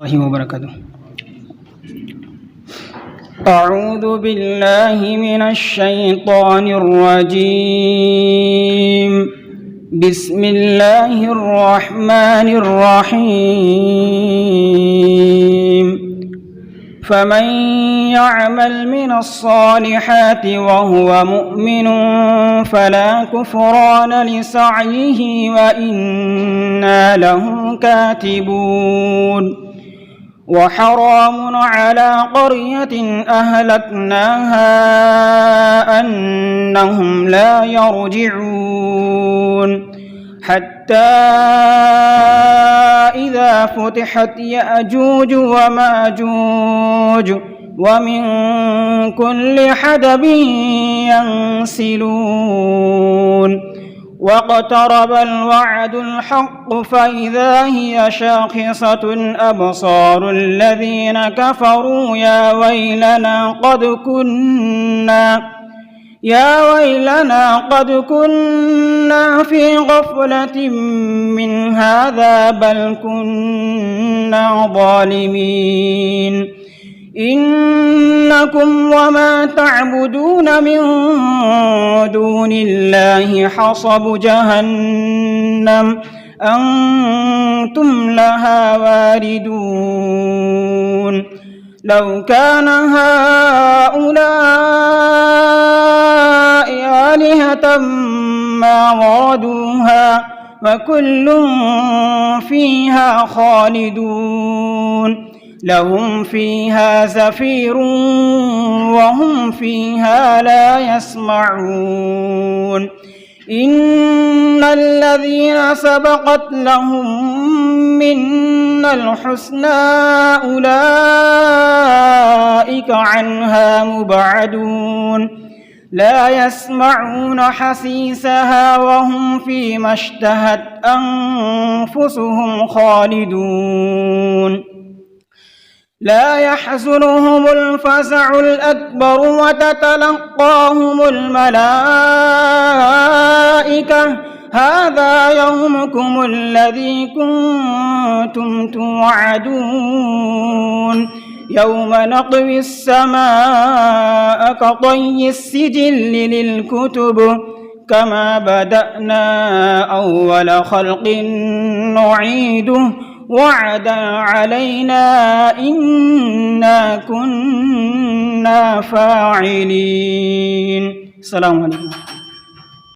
الله وبركاته. أعوذ بالله من الشيطان الرجيم. بسم الله الرحمن الرحيم. فمن يعمل من الصالحات وهو مؤمن فلا كفران لسعيه وإنا له كاتبون. وحرام على قرية أهلكناها أنهم لا يرجعون حتى إذا فتحت يأجوج وماجوج ومن كل حدب ينسلون. واقترب الوعد الحق فإذا هي شاخصة أبصار الذين كفروا يا ويلنا قد كنا في غفلة من هذا بل كنا ظالمين. إنكم وما تعبدون من دون الله حصب جهنم أنتم لها واردون. لو كان هؤلاء آلهة ما وردوها وكل فيها خالدون. لهم فيها زفير وهم فيها لا يسمعون. إن الذين سبقت لهم منا الحسنى أولئك عنها مبعدون. لا يسمعون حسيسها وهم فيما اشتهت أنفسهم خالدون. لا يحزنهم الفزع الأكبر وتتلقاهم الملائكة هذا يومكم الذي كنتم توعدون. يوم نطوي السماء كطي السجل للكتب كما بدأنا أول خلق نعيده وعدا علينا إنا كنا فاعلين. السلام عليكم.